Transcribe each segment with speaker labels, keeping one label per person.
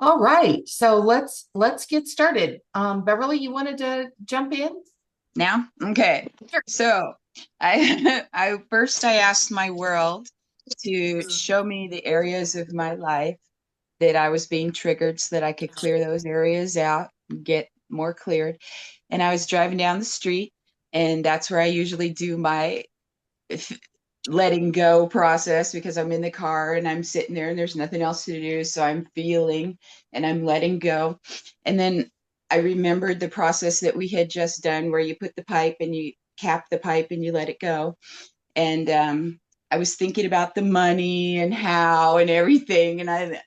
Speaker 1: All right, so let's get started. Beverly, you wanted to jump in?
Speaker 2: Now? Okay.
Speaker 1: Sure.
Speaker 2: So I asked my world to show me the areas of my life that I was being triggered so that I could clear those areas out and get more cleared. And I was driving down the street, and that's where I usually do my f- letting go process because I'm in the car and I'm sitting there and there's nothing else to do. So I'm feeling and I'm letting go. And then I remembered the process that we had just done where you put the pipe and you cap the pipe and you let it go. And I was thinking about the money and how and everything. And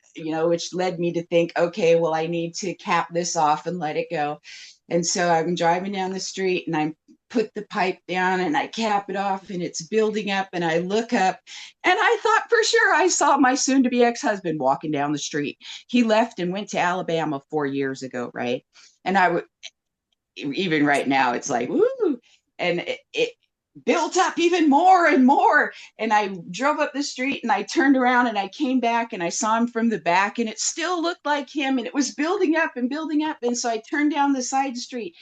Speaker 2: which led me to think, okay, well, I need to cap this off and let it go. And so I'm driving down the street and I'm put the pipe down and I cap it off and it's building up and I look up and I thought for sure I saw my soon to be ex-husband walking down the street. He left and went to Alabama 4 years ago, right? And I would even right now it's like woo, and it built up even more and more. And I drove up the street and I turned around and I came back and I saw him from the back and it still looked like him and it was building up and building up. And so I turned down the side street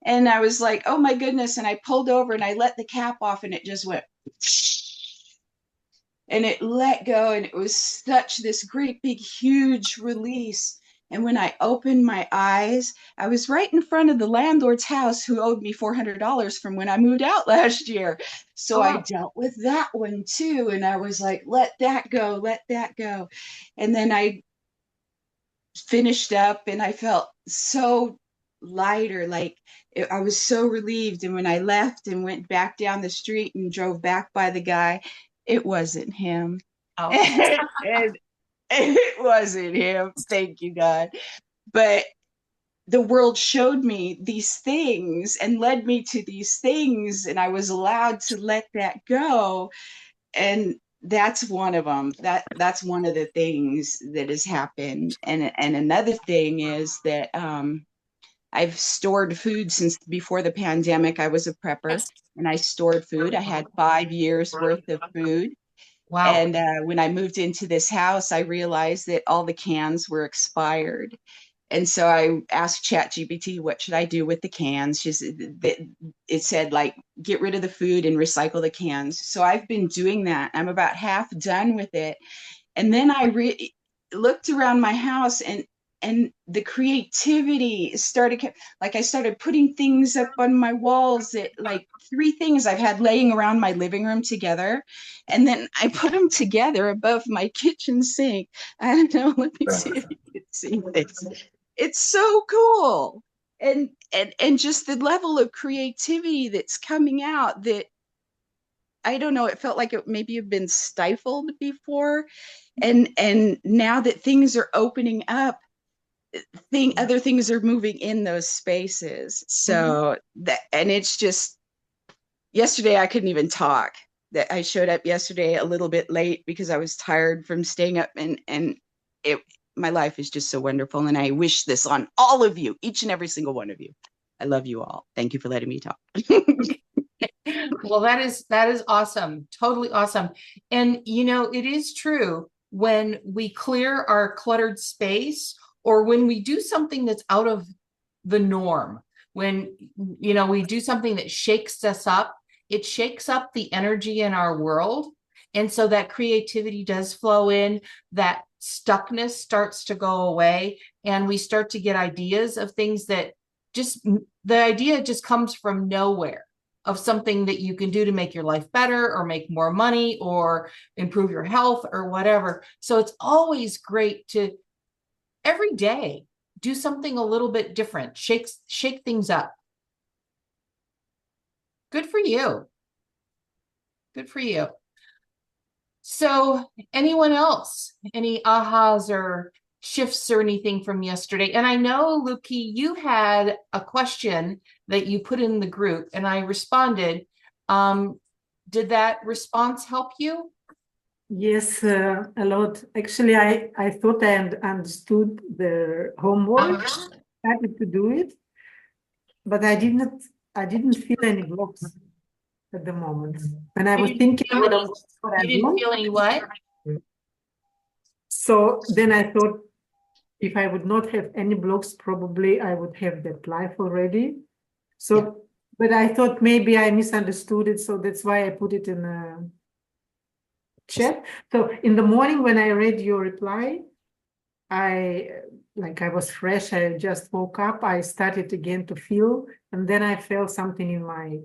Speaker 2: and I was like, oh my goodness. And I pulled over and I let the cap off and it just went and it let go. And it was such this great big huge release. And when I opened my eyes, I was right in front of the landlord's house who owed me $400 from when I moved out last year. So
Speaker 1: Oh,
Speaker 2: I
Speaker 1: wow.
Speaker 2: dealt with that one too. And I was like, let that go, let that go. And then I finished up and I felt so lighter, I was so relieved. And when I left and went back down the street and drove back by the guy, it wasn't him.
Speaker 1: Oh,
Speaker 2: And it wasn't him. Thank you, God. But the world showed me these things and led me to these things, and I was allowed to let that go. And that's one of them. That's one of the things that has happened. And another thing is that I've stored food since before the pandemic. I was a prepper and I stored food. I had 5 years worth of food,
Speaker 1: wow.
Speaker 2: and when I moved into this house, I realized that all the cans were expired. And so I asked ChatGPT, what should I do with the cans? It said, like, get rid of the food and recycle the cans. So I've been doing that. I'm about half done with it. And then looked around my house and the creativity started, like I started putting things up on my walls, that like three things I've had laying around my living room together, and then I put them together above my kitchen sink. I don't know, let me see if you can see this. It's so cool. And just the level of creativity that's coming out, that I don't know, it felt like it maybe have been stifled before. And now that things are opening up, other things are moving in those spaces.
Speaker 1: Mhm.
Speaker 2: So that, and it's just, yesterday I couldn't even talk. That I showed up yesterday a little bit late because I was tired from staying up, and it my life is just so wonderful, and I wish this on all of you, each and every single one of you. I love you all. Thank you for letting me talk.
Speaker 1: Well, that is awesome. Totally awesome. And it is true when we clear our cluttered space or when we do something that's out of the norm, when we do something that shakes us up, it shakes up the energy in our world. And so that creativity does flow in, that stuckness starts to go away, and we start to get ideas of things that just the idea just comes from nowhere, of something that you can do to make your life better or make more money or improve your health or whatever. So it's always great to every day do something a little bit different, shake things up. Good for you. Good for you. So anyone else, any ahas or shifts or anything from yesterday? And I know, Luki, you had a question that you put in the group and I responded. Did that response help you?
Speaker 3: Yes, a lot. Actually, I thought I understood the homework, started to do it, but I didn't feel any blocks at the moment. When I
Speaker 1: You
Speaker 3: was
Speaker 1: didn't
Speaker 3: thinking
Speaker 1: feel any,
Speaker 3: what I
Speaker 1: you didn't
Speaker 3: want,
Speaker 1: feel any what?
Speaker 3: so then I thought, if I would not have any blocks, probably I would have that life already. So,
Speaker 1: Yeah.
Speaker 3: but I thought maybe I misunderstood it, so that's why I put it in a chat. So in the morning when I read your reply, I was fresh. I just woke up. I started again to feel, and then I felt something in my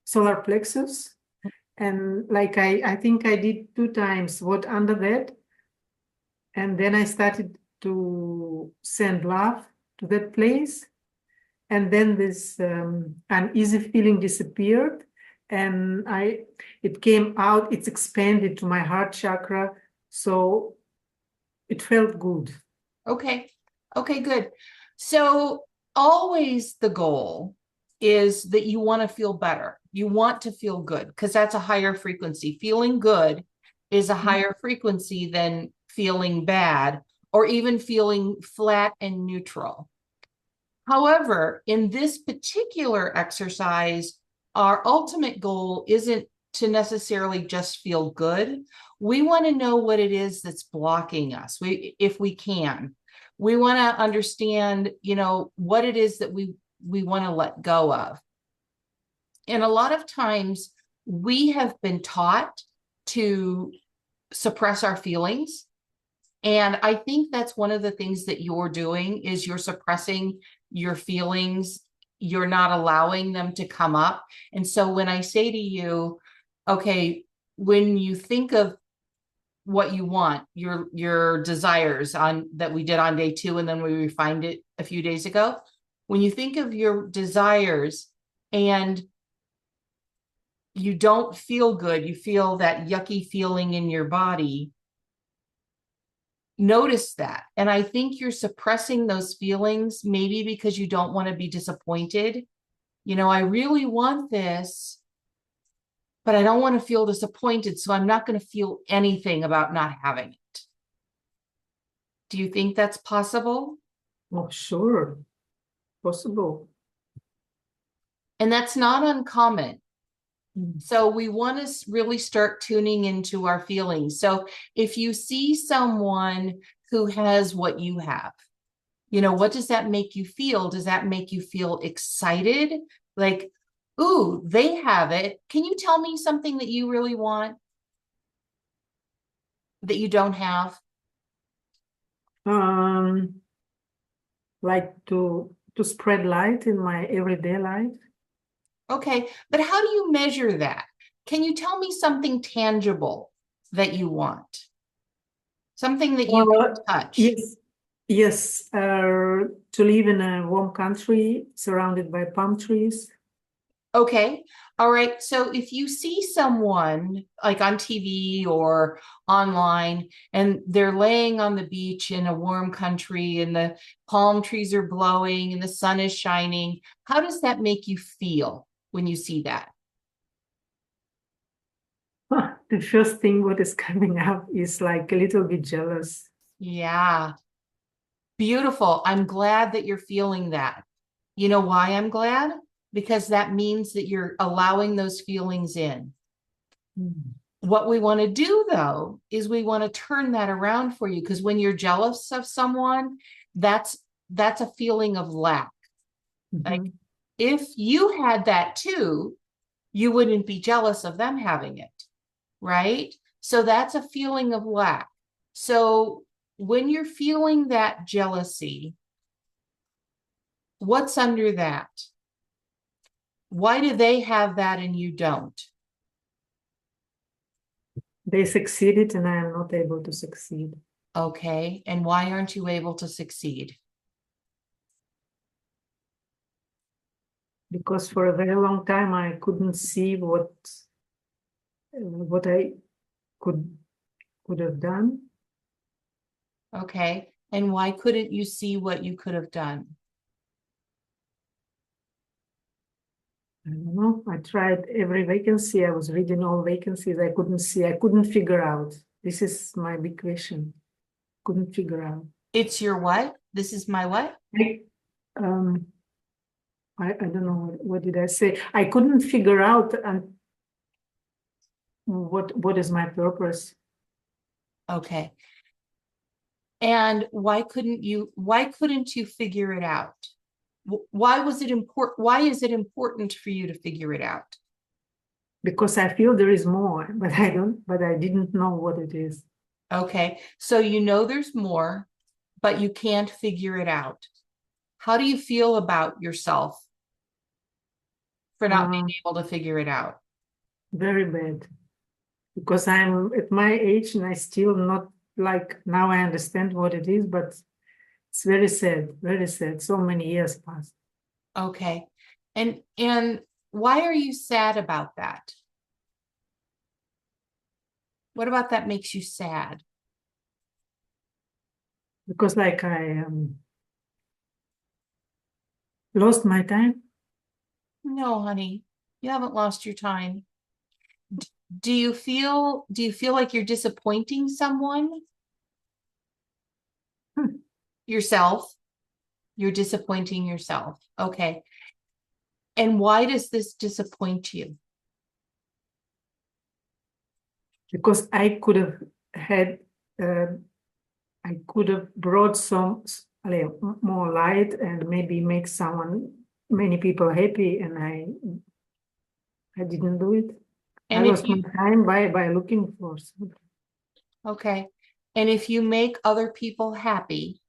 Speaker 3: solar plexus. And I think I did 2 times what under that. And then I started to send love to that place. And then this uneasy feeling disappeared. And it came out, it's expanded to my heart chakra. So it felt good.
Speaker 1: Okay. Okay, good. So always the goal is that you want to feel better. You want to feel good because that's a higher frequency. Feeling good is a higher frequency than feeling bad or even feeling flat and neutral. However, in this particular exercise, our ultimate goal isn't to necessarily just feel good. We want to know what it is that's blocking us. If we can, we want to understand, what it is that we want to let go of. And a lot of times we have been taught to suppress our feelings. And I think that's one of the things that you're doing is you're suppressing your feelings. You're not allowing them to come up. And so when I say to you, okay, when you think of what you want, your desires that we did on day 2, and then we refined it a few days ago, when you think of your desires and you don't feel good, you feel that yucky feeling in your body, notice that. And I think you're suppressing those feelings, maybe because you don't want to be disappointed. I really want this, but I don't want to feel disappointed. So I'm not going to feel anything about not having it. Do you think that's possible?
Speaker 3: Oh, sure. Possible.
Speaker 1: And that's not uncommon. So we want to really start tuning into our feelings. So if you see someone who has what you have, what does that make you feel? Does that make you feel excited? Like, ooh, they have it. Can you tell me something that you really want that you don't have?
Speaker 3: Like to spread light in my everyday life.
Speaker 1: Okay, but how do you measure that? Can you tell me something tangible that you want? Something that you can touch?
Speaker 3: Yes. To live in a warm country surrounded by palm trees.
Speaker 1: Okay. All right. So if you see someone like on TV or online and they're laying on the beach in a warm country and the palm trees are blowing and the sun is shining, how does that make you feel when you see that?
Speaker 3: The first thing what is coming up is like a little bit jealous.
Speaker 1: Yeah. Beautiful. I'm glad that you're feeling that. You know why I'm glad? Because that means that you're allowing those feelings in. What we want to do, though, is we want to turn that around for you, because when you're jealous of someone, that's a feeling of lack. Like if you had that too, you wouldn't be jealous of them having it, right? So that's a feeling of lack. So when you're feeling that jealousy, what's under that? Why do they have that and you don't?
Speaker 3: They succeeded and I am not able to succeed.
Speaker 1: Okay. And why aren't you able to succeed?
Speaker 3: Because for a very long time I couldn't see what I could have done.
Speaker 1: Okay. And why couldn't you see what you could have done?
Speaker 3: I don't know. I tried every vacancy. I was reading all vacancies. I couldn't see. I couldn't figure out. This is my big question. Couldn't figure out.
Speaker 1: It's your what? This is my what?
Speaker 3: I don't know what did I say. I couldn't figure out what is my purpose.
Speaker 1: Okay. And why couldn't you figure it out? Why was it important? Why is it important for you to figure it out?
Speaker 3: Because I feel there is more, but I didn't know what it is.
Speaker 1: Okay, so you know there's more, but you can't figure it out. How do you feel about yourself for not being able to figure it out?
Speaker 3: Very bad. Because I'm at my age and I still not like now I understand what it is, but it's very sad, very sad. So many years passed.
Speaker 1: Okay. And why are you sad about that? What about that makes you sad?
Speaker 3: Because like I lost my time.
Speaker 1: No, honey, you haven't lost your time. Do you feel like you're disappointing someone? Yourself? You're disappointing yourself. Okay. And why does this disappoint you?
Speaker 3: Because I could have had, I could have brought some more light and maybe make many people happy, and I didn't do it.
Speaker 1: And
Speaker 3: I
Speaker 1: if
Speaker 3: lost my
Speaker 1: you,
Speaker 3: time by looking for something.
Speaker 1: okay. And if you make other people happy,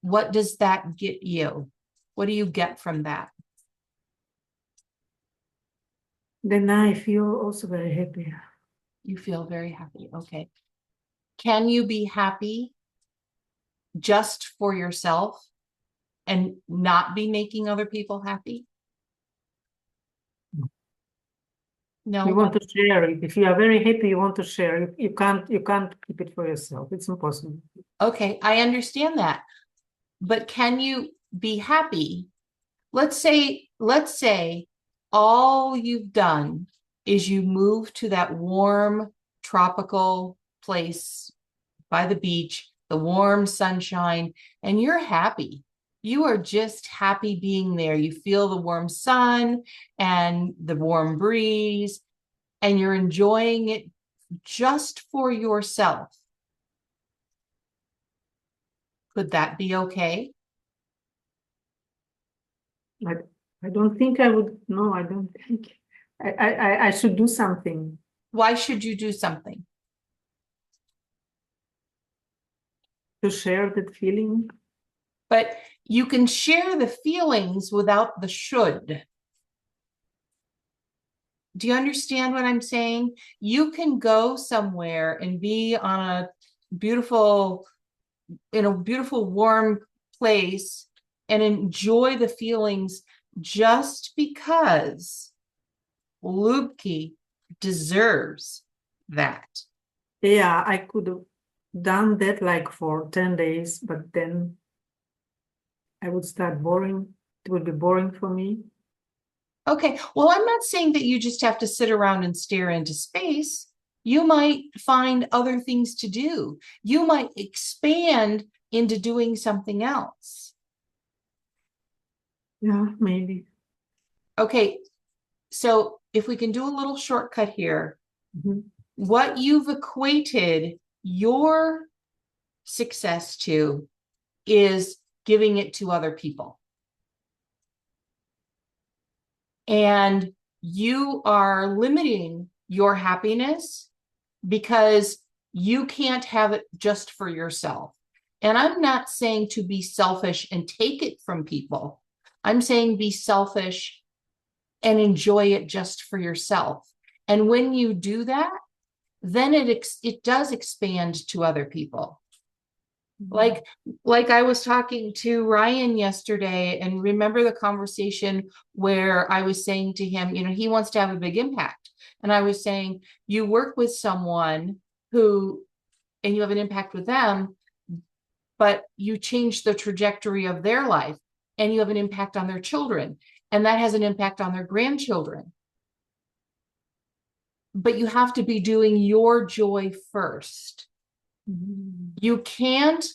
Speaker 1: what does that get you? What do you get from that?
Speaker 3: Then I feel also very happy.
Speaker 1: You feel very happy. Okay. Can you be happy just for yourself and not be making other people happy? No.
Speaker 3: You want to share it. If you are very happy, you want to share it. You can't keep it for yourself. It's impossible.
Speaker 1: Okay, I understand that. But can you be happy? Let's say all you've done is you move to that warm tropical place by the beach, the warm sunshine, and you're happy. You are just happy being there. You feel the warm sun and the warm breeze, and you're enjoying it just for yourself. Could that be okay?
Speaker 3: I don't think I would. No, I don't think. I should do something.
Speaker 1: Why should you do something?
Speaker 3: To share that feeling.
Speaker 1: But you can share the feelings without the should. Do you understand what I'm saying? You can go somewhere and be on a beautiful, in a beautiful, warm place and enjoy the feelings just because Lubki deserves that.
Speaker 3: Yeah, I could have done that like for 10 days, but then I would start boring. It would be boring for me.
Speaker 1: Okay, well, I'm not saying that you just have to sit around and stare into space. You might find other things to do. You might expand into doing something else.
Speaker 3: Yeah, maybe.
Speaker 1: Okay, so if we can do a little shortcut here, what you've equated your success to is giving it to other people. And you are limiting your happiness because you can't have it just for yourself. And I'm not saying to be selfish and take it from people. I'm saying be selfish and enjoy it just for yourself. And when you do that, then it does expand to other people. Like I was talking to Ryan yesterday, and remember the conversation where I was saying to him, he wants to have a big impact. And I was saying, you work with someone and you have an impact with them, but you change the trajectory of their life and you have an impact on their children, and that has an impact on their grandchildren. But you have to be doing your joy first. You can't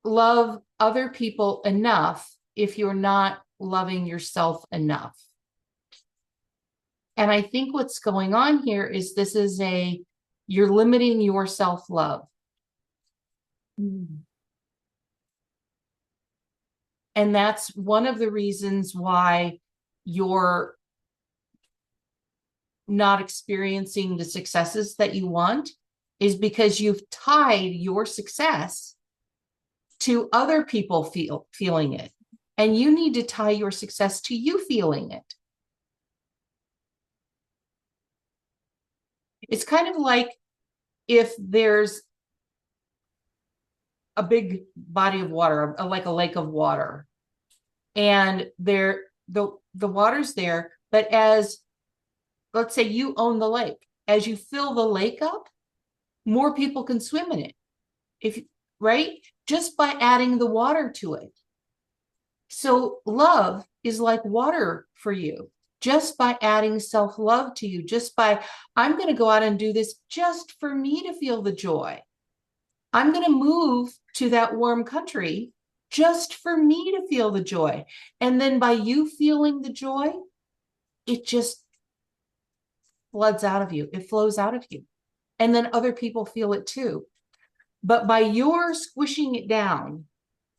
Speaker 1: love other people enough if you're not loving yourself enough. And I think what's going on here is this is a you're limiting your self-love.
Speaker 3: Mm.
Speaker 1: And that's one of the reasons why you're not experiencing the successes that you want, is because you've tied your success to other people feeling it. And you need to tie your success to you feeling it. It's kind of like if there's a big body of water, like a lake of water, and the water's there, but as, let's say you own the lake, as you fill the lake up, more people can swim in it. Right? Just by adding the water to it. So love is like water for you, just by adding self-love to you, just by, I'm going to go out and do this just for me to feel the joy. I'm going to move to that warm country just for me to feel the joy. And then by you feeling the joy, it just floods out of you. It flows out of you. And then other people feel it too. But by your squishing it down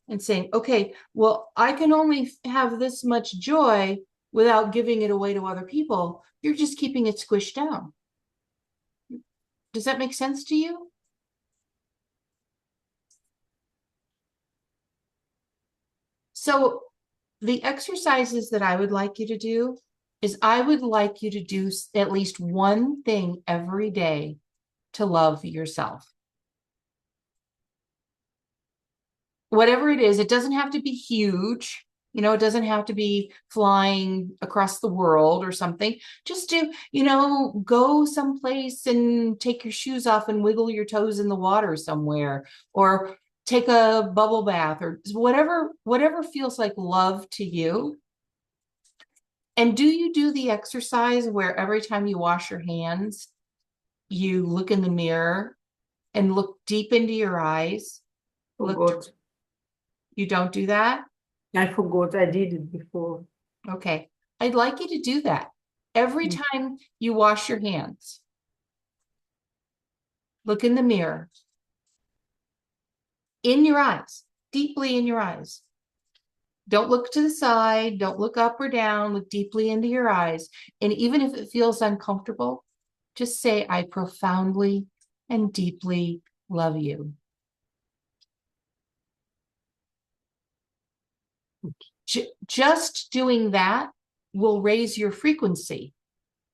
Speaker 1: and saying, okay, well, I can only have this much joy without giving it away to other people, you're just keeping it squished down. Does that make sense to you? So the exercises that I would like you to do is I would like you to do at least one thing every day to love yourself. Whatever it is, it doesn't have to be huge. You know, it doesn't have to be flying across the world or something. Just do, go someplace and take your shoes off and wiggle your toes in the water somewhere, or take a bubble bath, or whatever feels like love to you. And do you do the exercise where every time you wash your hands, you look in the mirror and look deep into your eyes?
Speaker 3: Forgot.
Speaker 1: You don't do that?
Speaker 3: I forgot. I did it before.
Speaker 1: Okay. I'd like you to do that every time you wash your hands. Look in the mirror. In your eyes, deeply in your eyes. Don't look to the side. Don't look up or down. Look deeply into your eyes. And even if it feels uncomfortable, just say, I profoundly and deeply love you. Just doing that will raise your frequency.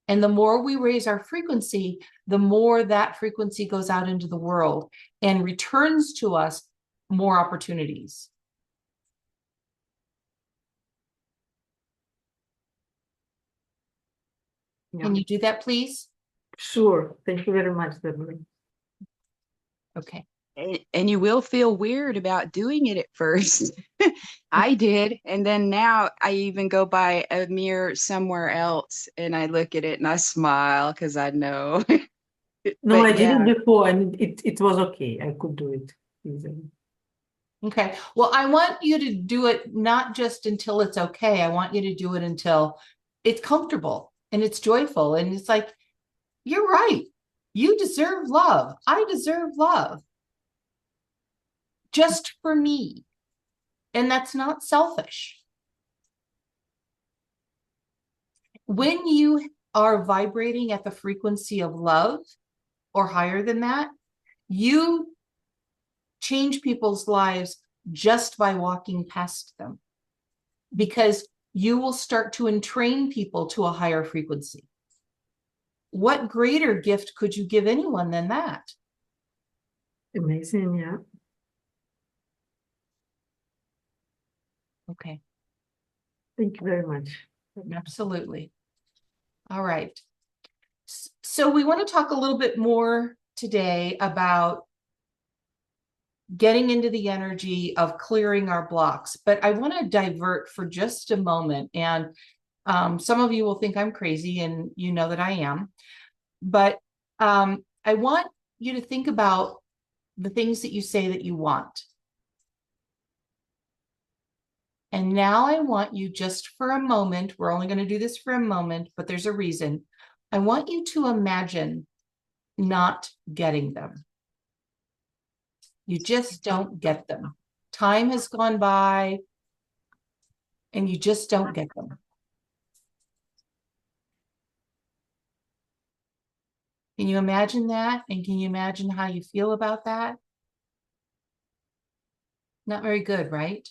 Speaker 1: And the more we raise our frequency, the more that frequency goes out into the world and returns to us more opportunities.
Speaker 3: Yeah.
Speaker 1: Can you do that, please?
Speaker 3: Sure. Thank you very much, Deborah.
Speaker 1: Okay.
Speaker 2: And you will feel weird about doing it at first. I did. And then now I even go by a mirror somewhere else and I look at it and I smile because I know.
Speaker 3: No,
Speaker 2: But
Speaker 3: I did
Speaker 2: yeah.
Speaker 3: it before and it was okay. I could do it easily.
Speaker 1: Okay. Well, I want you to do it not just until it's okay. I want you to do it until it's comfortable and it's joyful. And it's like, you're right. You deserve love. I deserve love. Just for me. And that's not selfish. When you are vibrating at the frequency of love or higher than that, you change people's lives just by walking past them, because you will start to entrain people to a higher frequency. What greater gift could you give anyone than that?
Speaker 3: Amazing, yeah.
Speaker 1: Okay.
Speaker 3: Thank you very much.
Speaker 1: Absolutely. All right. So we want to talk a little bit more today about getting into the energy of clearing our blocks, but I want to divert for just a moment. And some of you will think I'm crazy, and you know that I am, but I want you to think about the things that you say that you want. And now I want you, just for a moment, we're only going to do this for a moment, but there's a reason. I want you to imagine not getting them. You just don't get them. Time has gone by and you just don't get them. Can you imagine that? And can you imagine how you feel about that? Not very good, right?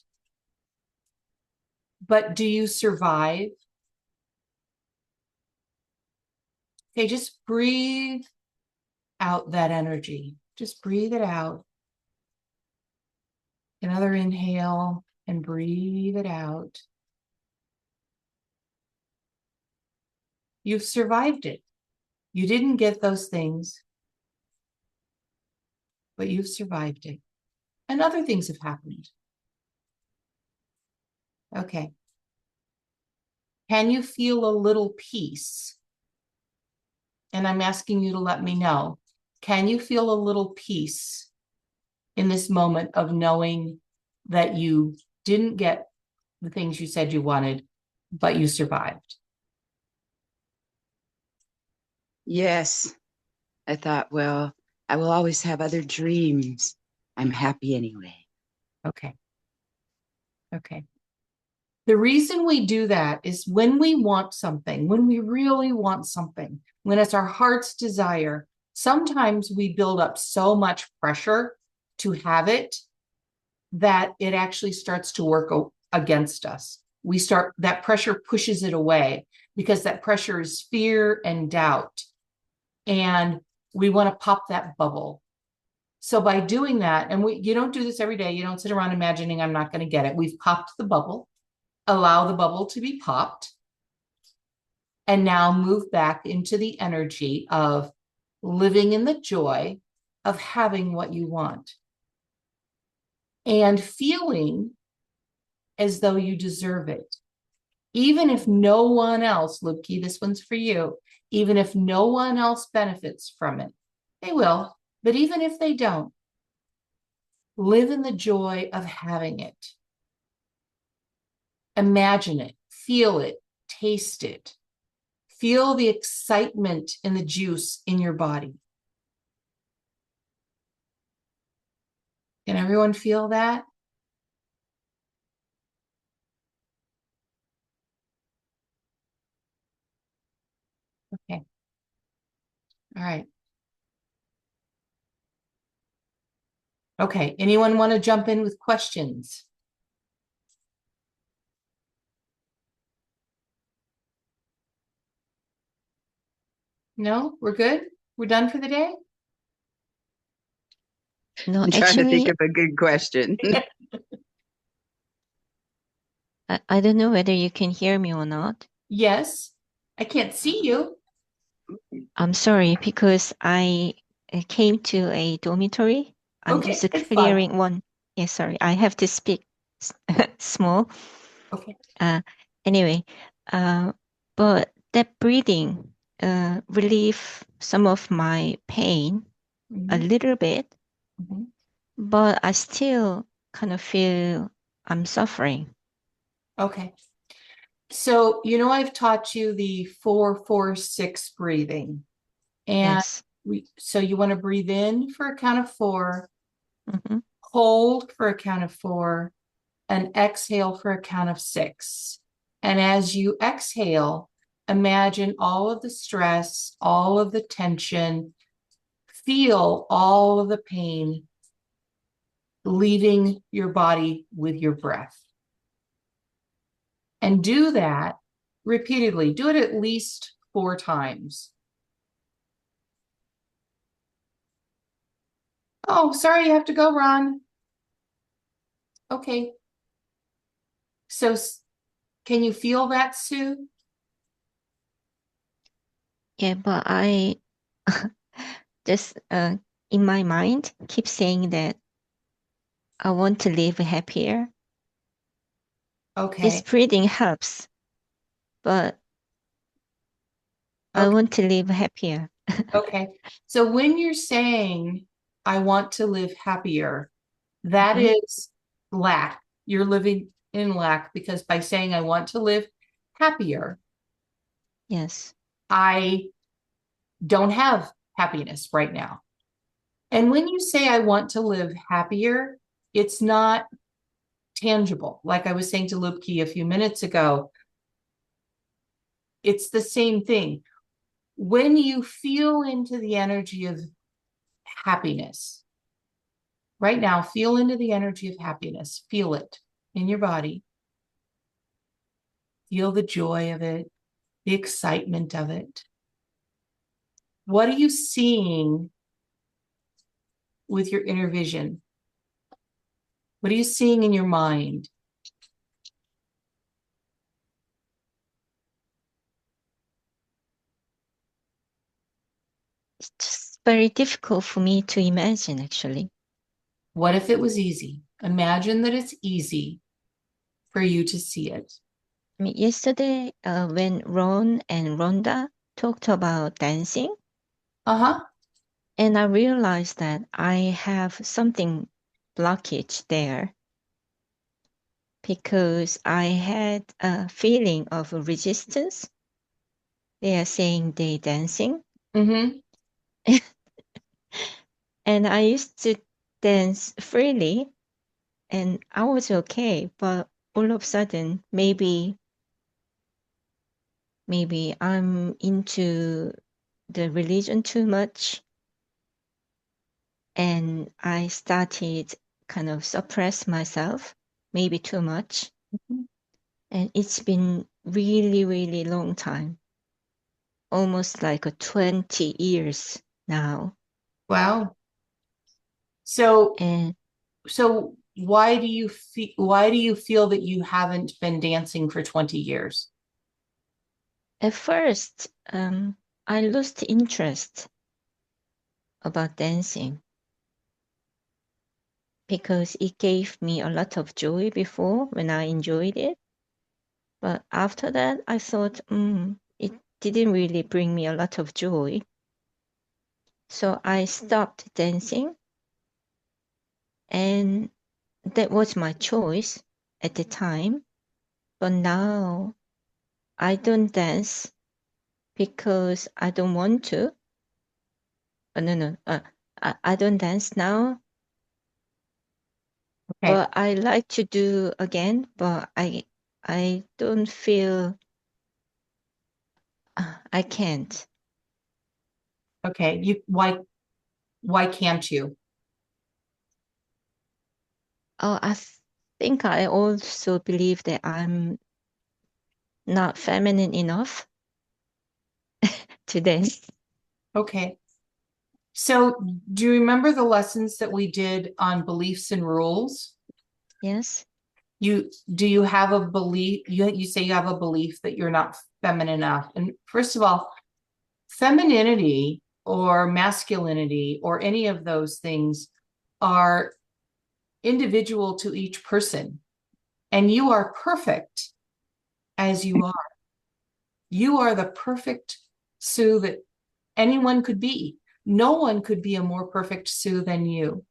Speaker 1: But do you survive? Okay, just breathe out that energy. Just breathe it out. Another inhale and breathe it out. You've survived it. You didn't get those things, but you've survived it. And other things have happened. Okay. Can you feel a little peace? And I'm asking you to let me know. Can you feel a little peace in this moment of knowing that you didn't get the things you said you wanted, but you survived?
Speaker 2: Yes. I thought, well, I will always have other dreams. I'm happy anyway.
Speaker 1: Okay. Okay. The reason we do that is when we want something, when we really want something, when it's our heart's desire, sometimes we build up so much pressure to have it that it actually starts to work against us. That pressure pushes it away because that pressure is fear and doubt. And we want to pop that bubble. So by doing that, and you don't do this every day, you don't sit around imagining I'm not going to get it. We've popped the bubble. Allow the bubble to be popped, and now move back into the energy of living in the joy of having what you want and feeling as though you deserve it. Even if no one else, Lubke, this one's for you, even if no one else benefits from it, they will, but even if they don't, live in the joy of having it. Imagine it, feel it, taste it. Feel the excitement and the juice in your body. Can everyone feel that? Okay. All right. Okay. Anyone want to jump in with questions? No, we're good? We're done for the day?
Speaker 4: No,
Speaker 2: I'm trying to think
Speaker 4: actually,
Speaker 2: of a good question.
Speaker 4: I don't know whether you can hear me or not.
Speaker 1: Yes. I can't see you.
Speaker 4: I'm sorry because I came to a dormitory. I'm
Speaker 1: Okay,
Speaker 4: just
Speaker 1: it's
Speaker 4: clearing
Speaker 1: fine.
Speaker 4: one. Yeah, sorry. I have to speak small.
Speaker 1: Okay.
Speaker 4: Anyway, but that breathing relieve some of my pain a
Speaker 1: Mhm,
Speaker 4: little bit,
Speaker 1: mhm.
Speaker 4: but I still kind of feel I'm suffering.
Speaker 1: Okay. So, I've taught you the 4-4-6 breathing. And
Speaker 4: Yes.
Speaker 1: so you want to breathe in for a count of 4,
Speaker 4: Mm-hmm.
Speaker 1: hold for a count of 4, and exhale for a count of 6. And as you exhale, imagine all of the stress, all of the tension, feel all of the pain leaving your body with your breath. And do that repeatedly. Do it at least 4 times. Oh, sorry, you have to go, Ron. Okay. So can you feel that, Sue?
Speaker 4: Yeah, but I just in my mind keep saying that I want to live happier. This
Speaker 1: Okay.
Speaker 4: breathing helps, but I
Speaker 1: Okay.
Speaker 4: want to live happier.
Speaker 1: Okay. So when you're saying, I want to live happier, that
Speaker 4: Mhm.
Speaker 1: is lack. You're living in lack because by saying, I want to live happier,
Speaker 4: Yes.
Speaker 1: I don't have happiness right now. And when you say, I want to live happier, it's not tangible. Like I was saying to Lubke a few minutes ago, it's the same thing. When you feel into the energy of happiness, right now, feel into the energy of happiness, feel it in your body. Feel the joy of it, the excitement of it. What are you seeing with your inner vision? What are you seeing in your mind?
Speaker 4: It's just very difficult for me to imagine, actually.
Speaker 1: What if it was easy? Imagine that it's easy for you to see it.
Speaker 4: I mean, yesterday, when Ron and Rhonda talked about dancing,
Speaker 1: Uh-huh.
Speaker 4: and I realized that I have something blockage there because I had a feeling of resistance. They are saying they dancing,
Speaker 1: Mm-hmm.
Speaker 4: and I used to dance freely, and I was okay. But all of a sudden, maybe I'm into the religion too much, and I started kind of suppress myself, maybe too much.
Speaker 1: Mhm.
Speaker 4: And it's been really, really long time, almost like a 20 years now.
Speaker 1: Wow. So
Speaker 4: And
Speaker 1: why do you feel that you haven't been dancing for 20 years?
Speaker 4: at first, I lost interest about dancing because it gave me a lot of joy before when I enjoyed it. But after that, I thought, it didn't really bring me a lot of joy. So I stopped dancing, and that was my choice at the time. But now I don't dance because I don't want to. No. I don't dance now,
Speaker 1: Okay.
Speaker 4: but I like to do again, but I don't feel I can't.
Speaker 1: Okay. Why can't you?
Speaker 4: Oh, I think I also believe that I'm not feminine enough to dance.
Speaker 1: Okay. So do you remember the lessons that we did on beliefs and rules?
Speaker 4: Yes.
Speaker 1: Do you have a belief? You say you have a belief that you're not feminine enough. And first of all, femininity or masculinity or any of those things are individual to each person. And you are perfect as you are. You are the perfect Sue that anyone could be. No one could be a more perfect Sue than you.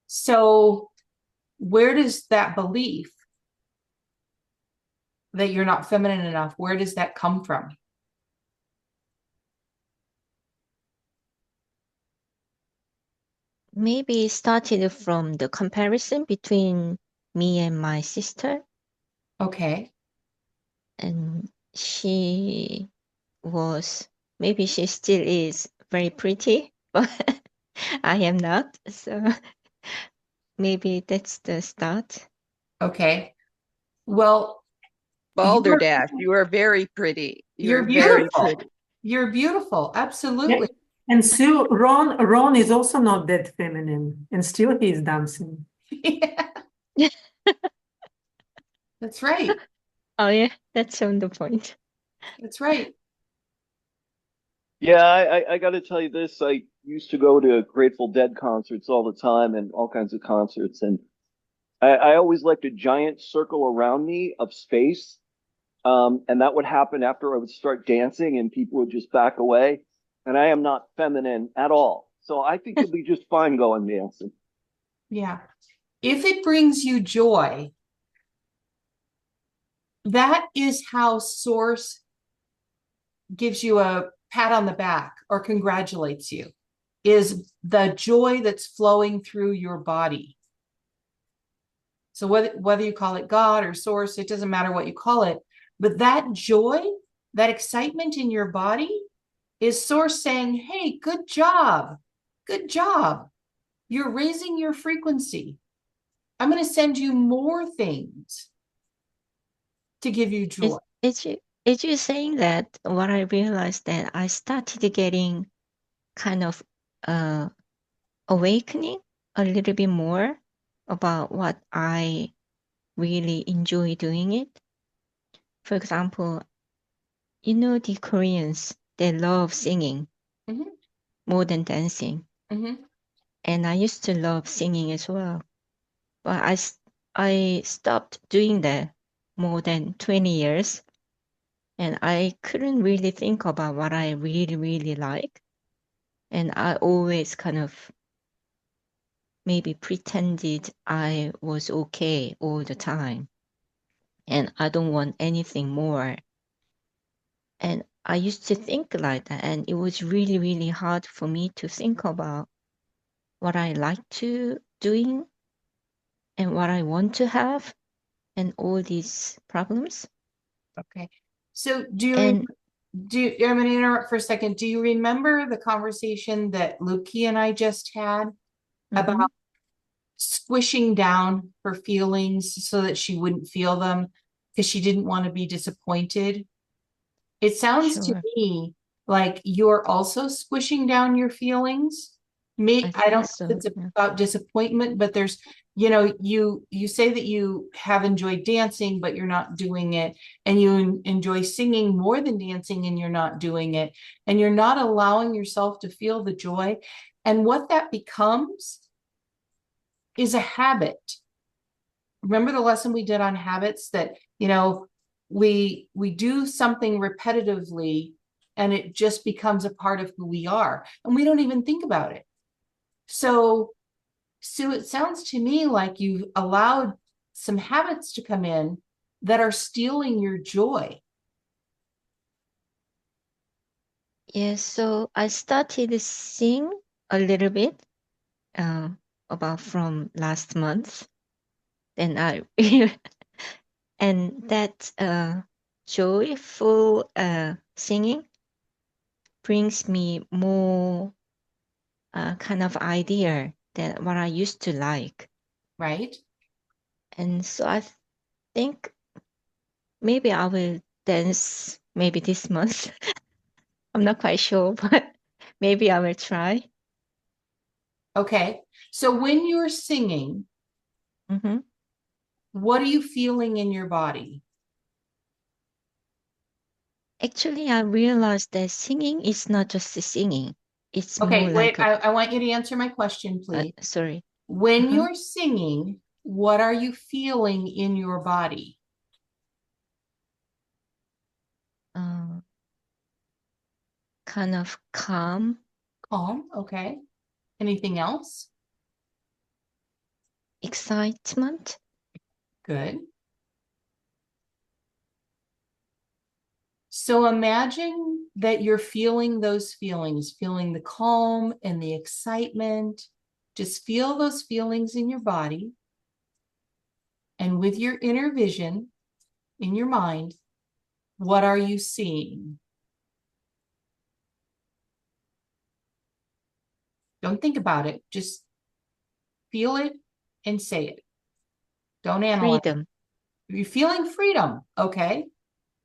Speaker 1: So where does that belief that you're not feminine enough, where does that come from?
Speaker 4: Maybe it started from the comparison between me and my sister,
Speaker 1: Okay.
Speaker 4: and maybe she still is very pretty, but I am not. So maybe that's the start.
Speaker 1: Okay. Well,
Speaker 2: Balderdash, you are very pretty.
Speaker 1: you're
Speaker 2: Very
Speaker 1: beautiful.
Speaker 2: pretty.
Speaker 1: You're beautiful. Absolutely.
Speaker 3: And Sue, Ron is also not that feminine, and still he's dancing.
Speaker 1: Yeah, that's right.
Speaker 4: Oh yeah, that's on the point.
Speaker 1: That's right.
Speaker 5: Yeah, I got to tell you this. I used to go to Grateful Dead concerts all the time and all kinds of concerts. And I always liked a giant circle around me of space. And that would happen after I would start dancing and people would just back away. And I am not feminine at all. So I think you'll be just fine going dancing.
Speaker 1: Yeah. If it brings you joy, that is how Source gives you a pat on the back or congratulates you is the joy that's flowing through your body. So whether you call it God or source, it doesn't matter what you call it, but that joy, that excitement in your body is source saying, hey, good job. Good job. You're raising your frequency. I'm going to send you more things to give you joy.
Speaker 4: It's you saying that what I realized that I started getting kind of awakening a little bit more about what I really enjoy doing it. For example, you know the Koreans, they love singing
Speaker 1: Mhm.
Speaker 4: more than dancing.
Speaker 1: Mhm.
Speaker 4: And I used to love singing as well. But I stopped doing that more than 20 years. And I couldn't really think about what I really, really like. And I always kind of maybe pretended I was okay all the time. And I don't want anything more. And I used to think like that. And it was really, really hard for me to think about what I like to doing and what I want to have and all these problems.
Speaker 1: Okay. So I'm going to interrupt for a second. Do you remember the conversation that Luki and I just had about squishing down her feelings so that she wouldn't feel them because she didn't want to be disappointed? It sounds to
Speaker 4: Sure.
Speaker 1: me like you're also squishing down your feelings. I don't know
Speaker 4: so.
Speaker 1: if it's
Speaker 4: Yeah.
Speaker 1: about disappointment, but there's, you say that you have enjoyed dancing, but you're not doing it. And you enjoy singing more than dancing and you're not doing it. And you're not allowing yourself to feel the joy. And what that becomes is a habit. Remember the lesson we did on habits that, we do something repetitively and it just becomes a part of who we are and we don't even think about it. So it sounds to me like you've allowed some habits to come in that are stealing your joy.
Speaker 4: Yes, so I started to sing a little bit about from last month. Then I and that joyful singing brings me more kind of idea than what I used to like.
Speaker 1: Right?
Speaker 4: And so I think maybe I will dance maybe this month. I'm not quite sure, but maybe I will try.
Speaker 1: Okay. So when you're singing,
Speaker 4: Mm-hmm.
Speaker 1: what are you feeling in your body?
Speaker 4: Actually, I realized that singing is not just singing. It's
Speaker 1: Okay,
Speaker 4: more
Speaker 1: wait,
Speaker 4: like a,
Speaker 1: I want you to answer my question, please.
Speaker 4: sorry,
Speaker 1: When
Speaker 4: Mhm.
Speaker 1: you're singing, what are you feeling in your body?
Speaker 4: Kind of calm,
Speaker 1: Calm, okay. Anything else?
Speaker 4: excitement.
Speaker 1: Good. So imagine that you're feeling those feelings, feeling the calm and the excitement. Just feel those feelings in your body. And with your inner vision in your mind, what are you seeing? Don't think about it. Just feel it and say it. Don't analyze.
Speaker 4: Freedom.
Speaker 1: You're feeling freedom. Okay.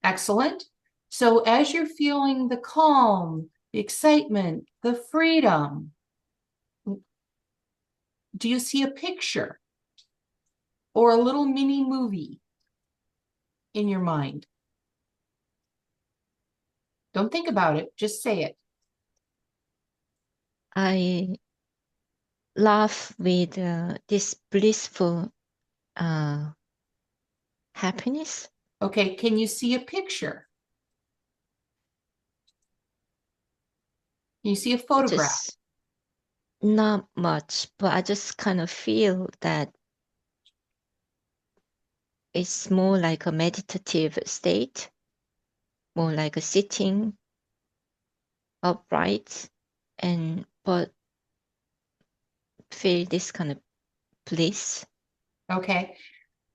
Speaker 1: Excellent. So as you're feeling the calm, the excitement, the freedom, do you see a picture or a little mini movie in your mind? Don't think about it. Just say it.
Speaker 4: I laugh with this blissful happiness.
Speaker 1: Okay. Can you see a picture? Can you see a photograph?
Speaker 4: Just not much, but I just kind of feel that it's more like a meditative state, more like a sitting upright and but feel this kind of bliss.
Speaker 1: Okay.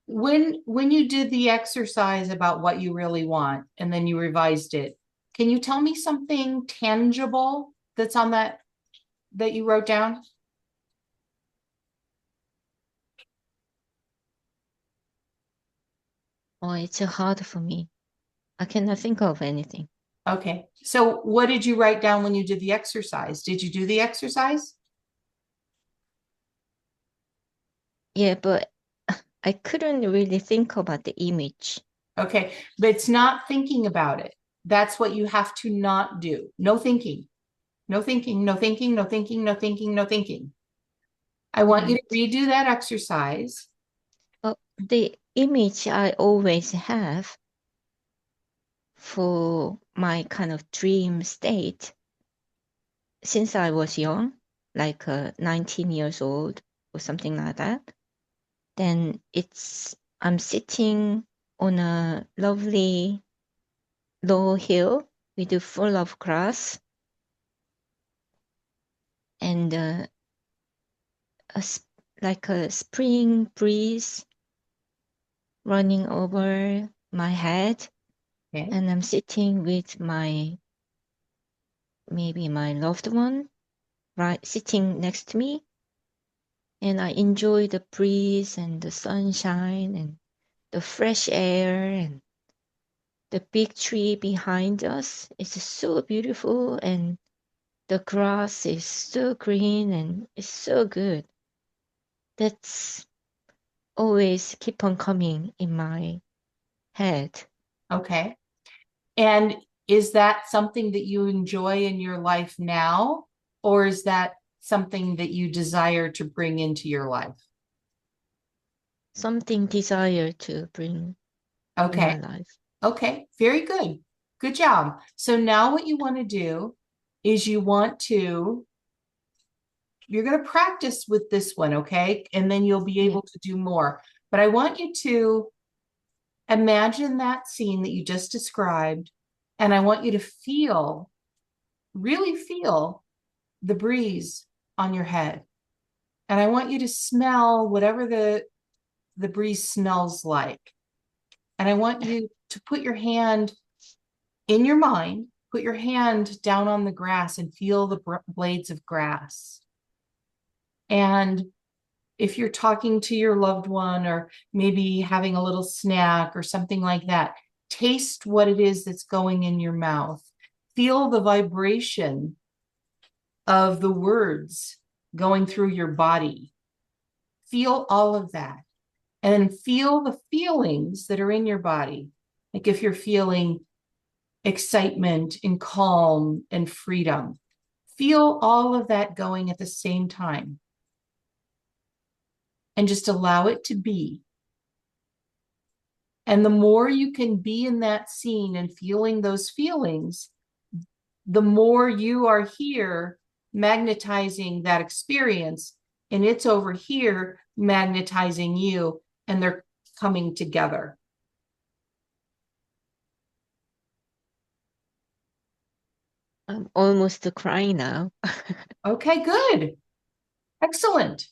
Speaker 1: When you did the exercise about what you really want and then you revised it, can you tell me something tangible that's on that you wrote down?
Speaker 4: Oh, it's hard for me. I cannot think of anything.
Speaker 1: Okay. So what did you write down when you did the exercise? Did you do the exercise?
Speaker 4: Yeah, but I couldn't really think about the image.
Speaker 1: Okay. But it's not thinking about it. That's what you have to not do. No thinking. No thinking, no thinking, no thinking, no thinking, no thinking. I want you to redo that exercise.
Speaker 4: But the image I always have for my kind of dream state since I was young, like 19 years old or something like that, then I'm sitting on a lovely low hill with full of grass and like a spring breeze running over my head.
Speaker 1: Okay.
Speaker 4: And I'm sitting with maybe my loved one, right, sitting next to me. And I enjoy the breeze and the sunshine and the fresh air and the big tree behind us is so beautiful and the grass is so green and it's so good. That's always keep on coming in my head.
Speaker 1: Okay. And is that something that you enjoy in your life now, or is that something that you desire to bring into your life?
Speaker 4: Something desire to bring in
Speaker 1: Okay.
Speaker 4: my life.
Speaker 1: Okay. Very good. Good job. So now what you want to do is you're going to practice with this one, okay? And then you'll be able to do more. But I want you to imagine that scene that you just described, and I want you to really feel the breeze on your head. And I want you to smell whatever the breeze smells like. And I want you to put your hand in your mind, put your hand down on the grass and feel the blades of grass. And if you're talking to your loved one or maybe having a little snack or something like that, taste what it is that's going in your mouth. Feel the vibration of the words going through your body. Feel all of that. And then feel the feelings that are in your body. Like if you're feeling excitement and calm and freedom, feel all of that going at the same time. And just allow it to be. And the more you can be in that scene and feeling those feelings, the more you are here magnetizing that experience, and it's over here magnetizing you, and they're coming together.
Speaker 4: I'm almost crying now.
Speaker 1: Okay, good. Excellent.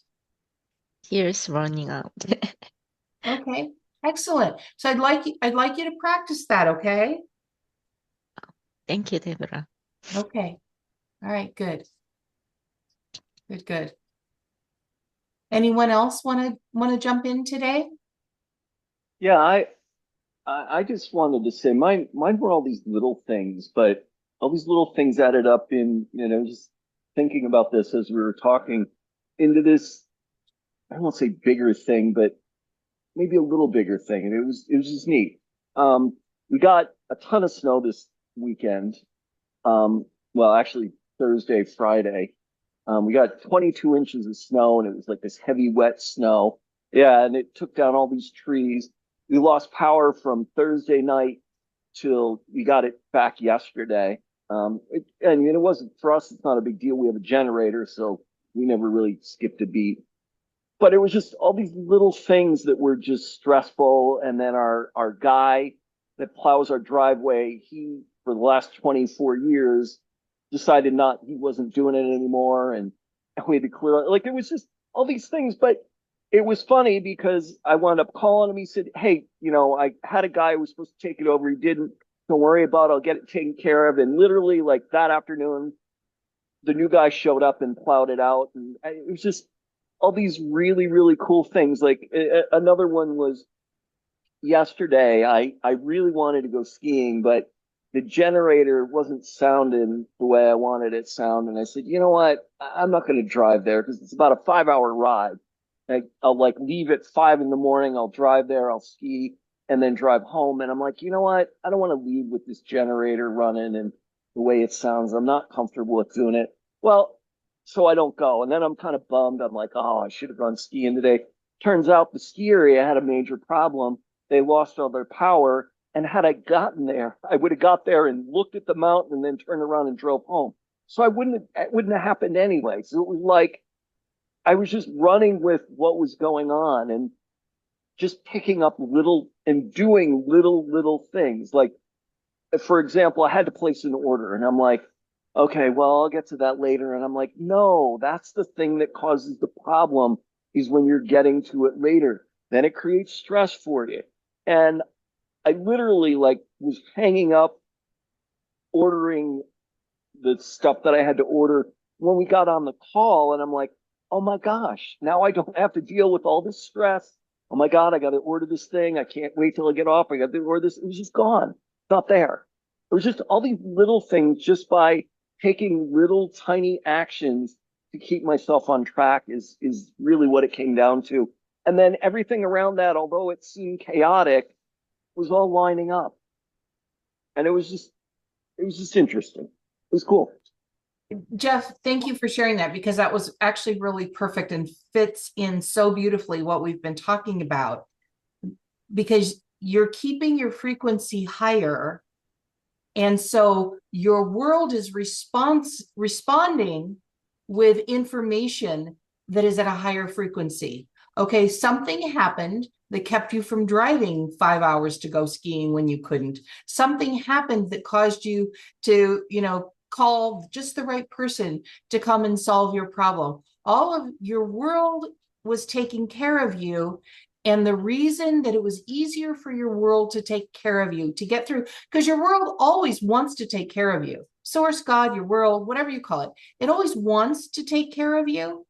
Speaker 4: Tears running out.
Speaker 1: Okay, excellent. So I'd like you to practice that, okay?
Speaker 4: Thank you, Deborah.
Speaker 1: Okay. All right, good. Good, good. Anyone else want to jump in today?
Speaker 5: Yeah, I just wanted to say mine were all these little things, but all these little things added up in, just thinking about this as we were talking into this, I won't say bigger thing, but maybe a little bigger thing. And it was just neat. We got a ton of snow this weekend. Well, actually Thursday, Friday. We got 22 inches of snow and it was like this heavy, wet snow. Yeah, and it took down all these trees. We lost power from Thursday night till we got it back yesterday. And it wasn't for us, it's not a big deal. We have a generator, so we never really skipped a beat. But it was just all these little things that were just stressful. And then our guy that plows our driveway, he, for the last 24 years, decided he wasn't doing it anymore, and we had to clear it. Like, it was just all these things. But it was funny because I wound up calling him. He said, "Hey, I had a guy who was supposed to take it over. He didn't. Don't worry about it. I'll get it taken care of." And literally, like, that afternoon, the new guy showed up and plowed it out. And it was just all these really, really cool things. Like, another one was yesterday. I really wanted to go skiing, but the generator wasn't sounding the way I wanted it to sound. And I said, you know what? I'm not going to drive there because it's about a 5-hour ride. I'll like leave at 5 a.m. I'll drive there, I'll ski, and then drive home. And I'm like, you know what? I don't want to leave with this generator running and the way it sounds. I'm not comfortable with doing it. Well, so I don't go. And then I'm kind of bummed. I'm like, oh, I should have gone skiing today. Turns out the ski area had a major problem. They lost all their power. And had I gotten there, I would have got there and looked at the mountain and then turned around and drove home. So it wouldn't have happened anyway. So it was like I was just running with what was going on and just picking up little and doing little things. Like, for example, I had to place an order and I'm like, okay, well, I'll get to that later. And I'm like, no, that's the thing that causes the problem, is when you're getting to it later. Then it creates stress for you. And I literally like was hanging up ordering the stuff that I had to order when we got on the call. And I'm like, oh my gosh, now I don't have to deal with all this stress. Oh my God, I got to order this thing. I can't wait till I get off. I got to order this. It was just gone. Not there. It was just all these little things, just by taking little tiny actions to keep myself on track is really what it came down to. And then everything around that, although it seemed chaotic, was all lining up. And it was just interesting. It was cool.
Speaker 1: Jeff, thank you for sharing that, because that was actually really perfect and fits in so beautifully what we've been talking about, because you're keeping your frequency higher. And so your world is responding with information that is at a higher frequency. Okay, something happened that kept you from driving 5 hours to go skiing when you couldn't. Something happened that caused you to, call just the right person to come and solve your problem. All of your world was taking care of you. And the reason that it was easier for your world to take care of you, to get through, because your world always wants to take care of you. Source, God, your world, whatever you call it, it always wants to take care of you.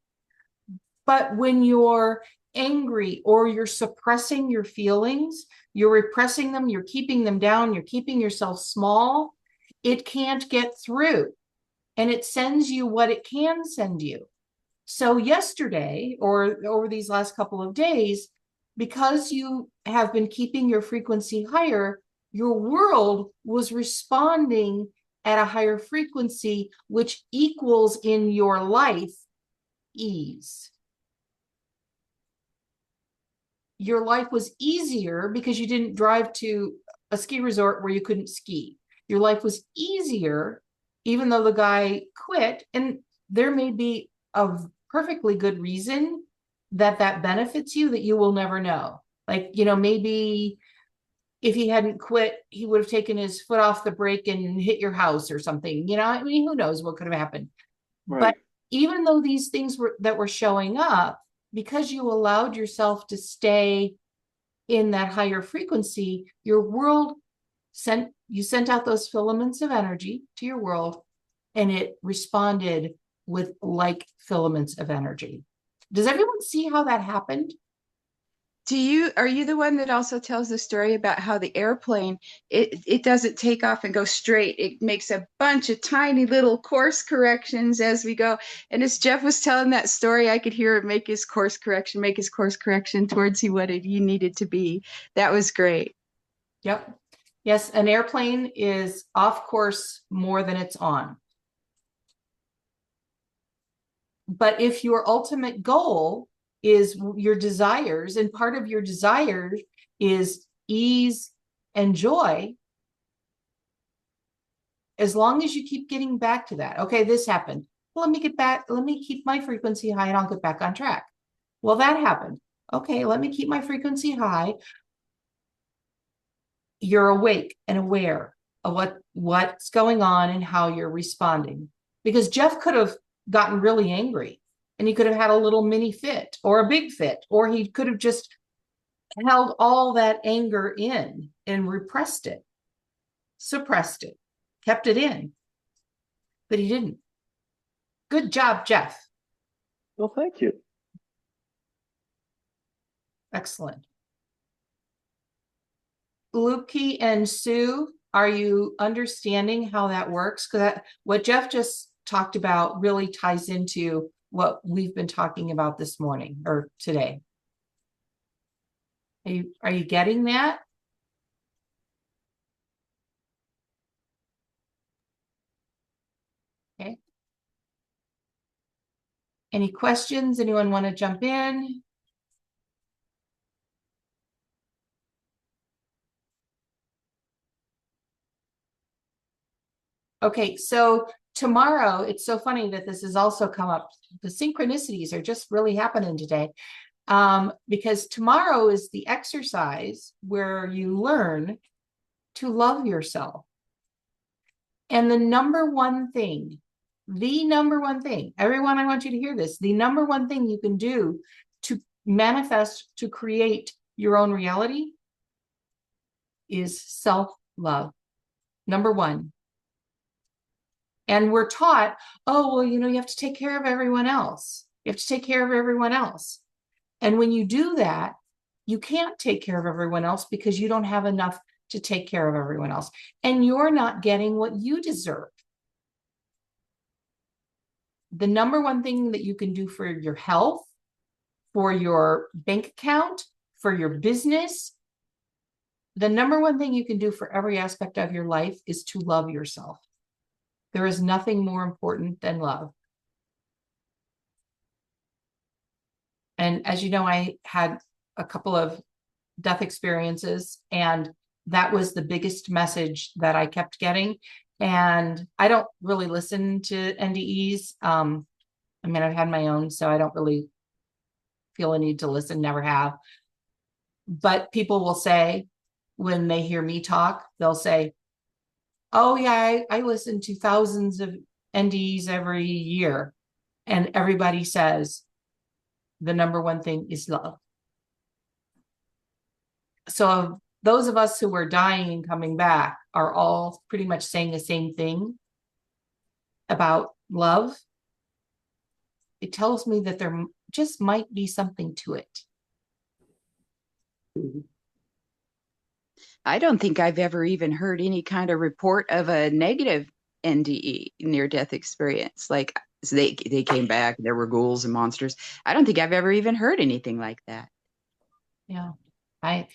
Speaker 1: But when you're angry or you're suppressing your feelings, you're repressing them, you're keeping them down, you're keeping yourself small, it can't get through. And it sends you what it can send you. So yesterday, or over these last couple of days, because you have been keeping your frequency higher, your world was responding at a higher frequency, which equals in your life ease. Your life was easier because you didn't drive to a ski resort where you couldn't ski. Your life was easier, even though the guy quit. And there may be a perfectly good reason that benefits you that you will never know. Like, maybe if he hadn't quit, he would have taken his foot off the brake and hit your house or something. I mean, who knows what could have happened. Right. But even though these things were showing up, because you allowed yourself to stay in that higher frequency, your world sent out those filaments of energy to your world, and it responded with like filaments of energy. Does everyone see how that happened?
Speaker 2: Are you the one that also tells the story about how the airplane, it doesn't take off and go straight. It makes a bunch of tiny little course corrections as we go. And as Jeff was telling that story, I could hear it make his course correction towards what he needed to be. That was great.
Speaker 1: Yep. Yes, an airplane is off course more than it's on. But if your ultimate goal is your desires, and part of your desires is ease and joy, as long as you keep getting back to that, okay, this happened. Well, let me keep my frequency high and I'll get back on track. Well, that happened. Okay, let me keep my frequency high. You're awake and aware. of what's going on and how you're responding. Because Jeff could have gotten really angry and he could have had a little mini fit or a big fit, or he could have just held all that anger in and repressed it, suppressed it, kept it in, but he didn't. Good job, Jeff.
Speaker 5: Well, thank you.
Speaker 1: Excellent. Lupke and Sue, are you understanding how that works? Because what Jeff just talked about really ties into what we've been talking about this morning or today. Are you getting that? Okay. Any questions? Anyone want to jump in? Okay, so tomorrow, it's so funny that this has also come up. The synchronicities are just really happening today. Because tomorrow is the exercise where you learn to love yourself. And the number one thing, everyone, I want you to hear this, the number one thing you can do to manifest, to create your own reality is self-love. Number one. And we're taught, oh, well, you have to take care of everyone else. You have to take care of everyone else. And when you do that, you can't take care of everyone else because you don't have enough to take care of everyone else. And you're not getting what you deserve. The number one thing that you can do for your health, for your bank account, for your business, the number one thing you can do for every aspect of your life is to love yourself. There is nothing more important than love. And as you know, I had a couple of death experiences, and that was the biggest message that I kept getting. And I don't really listen to NDEs. I mean, I've had my own, so I don't really feel a need to listen, never have. But people will say, when they hear me talk, they'll say, oh yeah, I listen to thousands of NDEs every year. And everybody says, the number one thing is love. So those of us who are dying and coming back are all pretty much saying the same thing about love. It tells me that there just might be something to it.
Speaker 2: I don't think I've ever even heard any kind of report of a negative NDE, near-death experience. Like they came back, there were ghouls and monsters. I don't think I've ever even heard anything like that.
Speaker 1: Yeah, I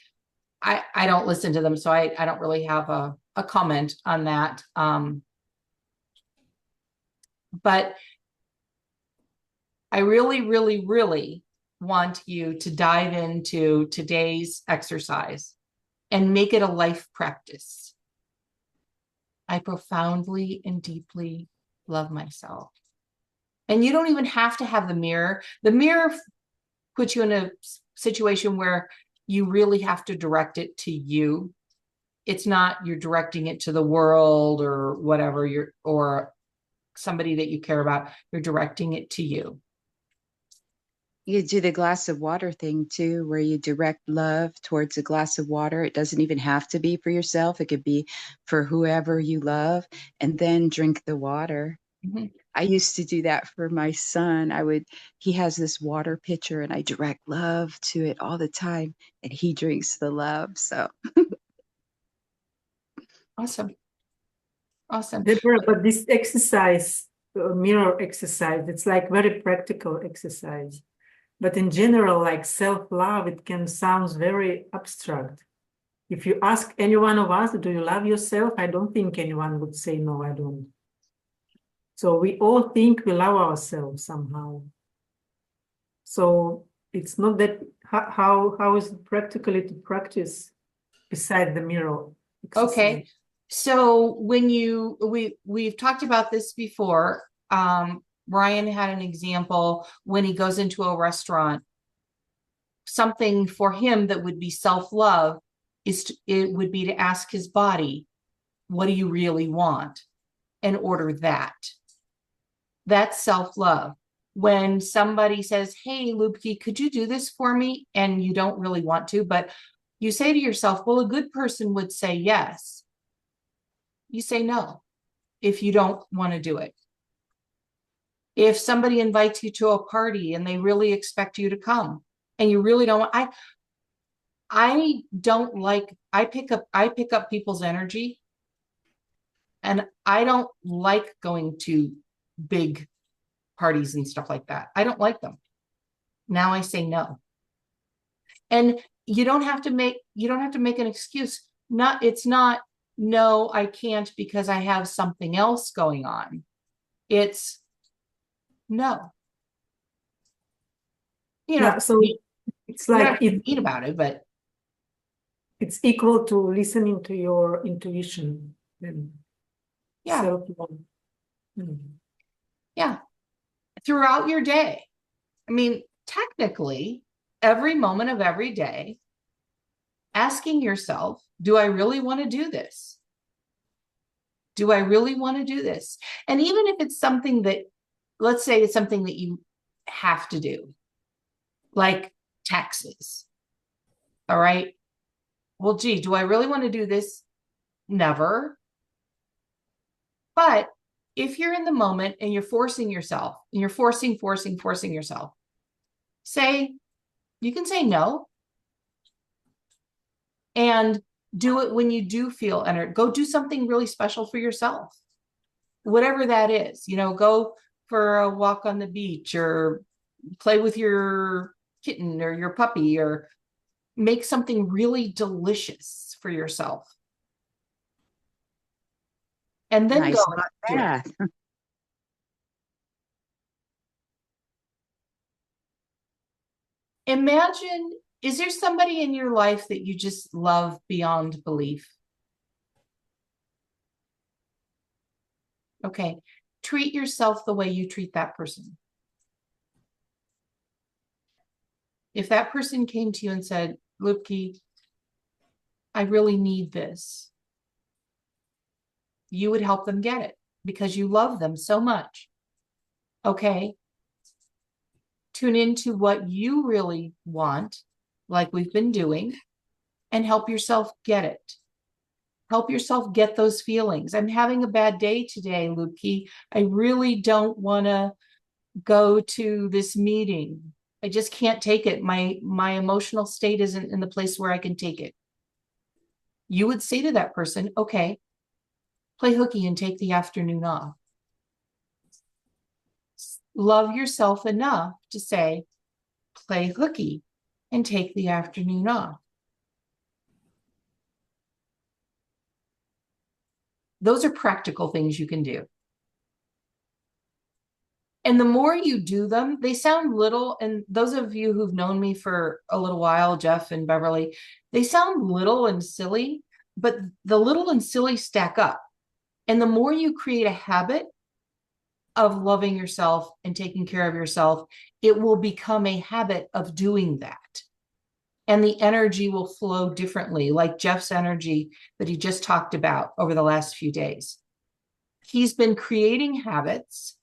Speaker 1: don't listen to them, so I don't really have a comment on that. But I really, really, really want you to dive into today's exercise and make it a life practice. I profoundly and deeply love myself. And you don't even have to have the mirror. The mirror puts you in a situation where you really have to direct it to you. It's not you're directing it to the world or whatever, or somebody that you care about. You're directing it to you.
Speaker 2: You do the glass of water thing too, where you direct love towards a glass of water. It doesn't even have to be for yourself. It could be for whoever you love, and then drink the water.
Speaker 1: Mm-hmm.
Speaker 2: I used to do that for my son. He has this water pitcher and I direct love to it all the time, and he drinks the love. So
Speaker 1: Awesome. Awesome.
Speaker 3: Deborah, but this exercise, mirror exercise, it's like very practical exercise. But in general, like self-love, it can sound very abstract. If you ask any one of us, do you love yourself? I don't think anyone would say, no, I don't. So we all think we love ourselves somehow. So it's not that, how is it practically to practice beside the mirror exercise?
Speaker 1: Okay. So when we've talked about this before, Brian had an example when he goes into a restaurant. Something for him that would be self-love it would be to ask his body, what do you really want, and order that. That's self-love. When somebody says, hey, Lubke, could you do this for me? And you don't really want to, but you say to yourself, well, a good person would say yes. You say no if you don't want to do it. If somebody invites you to a party and they really expect you to come and you really don't want, I don't like, I pick up people's energy, and I don't like going to big parties and stuff like that. I don't like them. Now I say no. And you don't have to make an excuse. It's not, no, I can't because I have something else going on. It's no. You know,
Speaker 3: Yeah, so it's
Speaker 1: you don't
Speaker 3: like
Speaker 1: have to mean about it, but
Speaker 3: it's equal to listening to your intuition and
Speaker 1: yeah,
Speaker 3: self-love. Mm.
Speaker 1: yeah. Throughout your day. I mean, technically, every moment of every day, asking yourself, do I really want to do this? Do I really want to do this? And even if it's something that, let's say it's something that you have to do, like taxes. All right. Well, gee, do I really want to do this? Never. But if you're in the moment and you're forcing yourself and you're forcing yourself, you can say no and do it when you do feel energy. Go do something really special for yourself, whatever that is. Go for a walk on the beach or play with your kitten or your puppy or make something really delicious for yourself. And then
Speaker 2: Nice
Speaker 1: go
Speaker 2: hot
Speaker 1: do it.
Speaker 2: bath.
Speaker 1: Imagine, is there somebody in your life that you just love beyond belief? Okay. Treat yourself the way you treat that person. If that person came to you and said, Lubke, I really need this, you would help them get it because you love them so much. Okay. Tune into what you really want, like we've been doing, and help yourself get it. Help yourself get those feelings. I'm having a bad day today, Lubke. I really don't want to go to this meeting. I just can't take it. My emotional state isn't in the place where I can take it. You would say to that person, okay, play hooky and take the afternoon off. Love yourself enough to say, play hooky and take the afternoon off. Those are practical things you can do. And the more you do them, they sound little. And those of you who've known me for a little while, Jeff and Beverly, they sound little and silly, but the little and silly stack up. And the more you create a habit of loving yourself and taking care of yourself, it will become a habit of doing that. And the energy will flow differently, like Jeff's energy that he just talked about over the last few days. He's been creating habits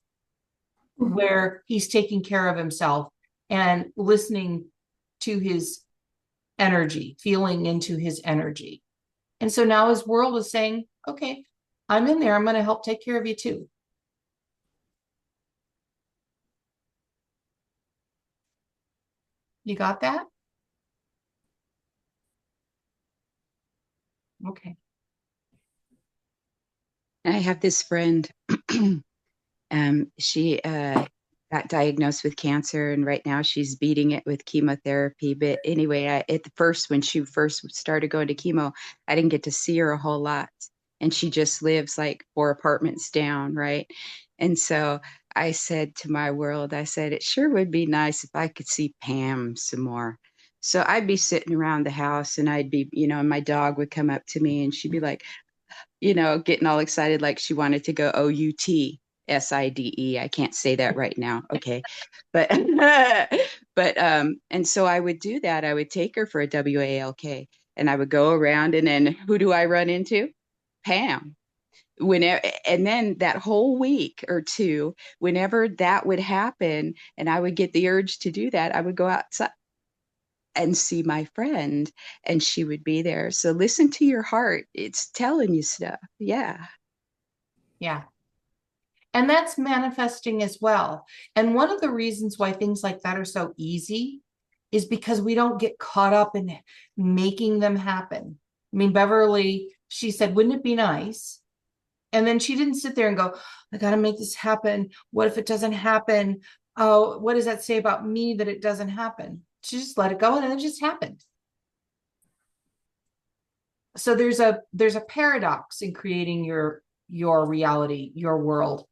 Speaker 1: where he's taking care of himself and listening to his energy, feeling into his energy. And so now his world is saying, okay, I'm in there. I'm going to help take care of you too. You got that? Okay.
Speaker 2: I have this friend. She got diagnosed with cancer, and right now she's beating it with chemotherapy. But anyway, at the first, when she first started going to chemo, I didn't get to see her a whole lot, and she just lives like 4 apartments down, right? And so I said to my world, I said, it sure would be nice if I could see Pam some more. So I'd be sitting around the house, and I'd be, and my dog would come up to me, and she'd be like, getting all excited, like she wanted to go OUTSIDE. I can't say that right now. Okay. But, and so I would do that. I would take her for a WALK, and I would go around, and then who do I run into? Pam. whenever, and then that whole week or two, whenever that would happen and I would get the urge to do that, I would go outside and see my friend and she would be there. So listen to your heart. It's telling you stuff. Yeah.
Speaker 1: Yeah. And that's manifesting as well. And one of the reasons why things like that are so easy is because we don't get caught up in making them happen. I mean, Beverly, she said, wouldn't it be nice? And then she didn't sit there and go, I got to make this happen. What if it doesn't happen? Oh, what does that say about me that it doesn't happen? She just let it go and then it just happened. So there's a paradox in creating your reality, your world.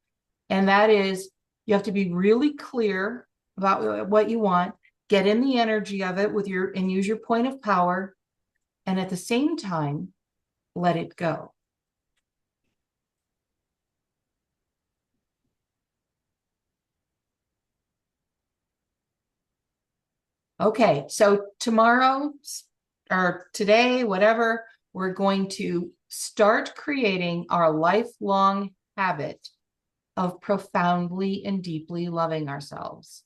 Speaker 1: And that is, you have to be really clear about what you want, get in the energy of it with and use your point of power. And at the same time, let it go. Okay, so tomorrow or today, whatever, we're going to start creating our lifelong habit of profoundly and deeply loving ourselves.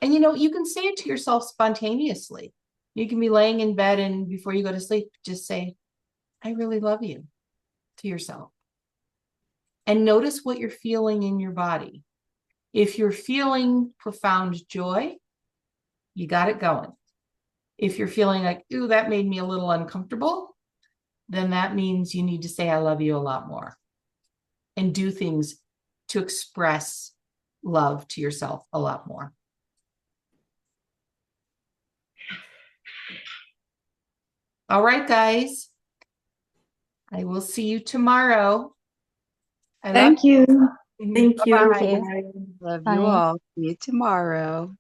Speaker 1: And you can say it to yourself spontaneously. You can be laying in bed and before you go to sleep, just say, I really love you to yourself. And notice what you're feeling in your body. If you're feeling profound joy, you got it going. If you're feeling like, ooh, that made me a little uncomfortable, then that means you need to say, I love you a lot more and do things to express love to yourself a lot more. All right, guys. I will see you tomorrow.
Speaker 2: Thank you.
Speaker 3: Thank you.
Speaker 1: Bye-bye.
Speaker 4: Thank you.
Speaker 3: Bye.
Speaker 2: Love
Speaker 4: Bye.
Speaker 2: you all. See you tomorrow.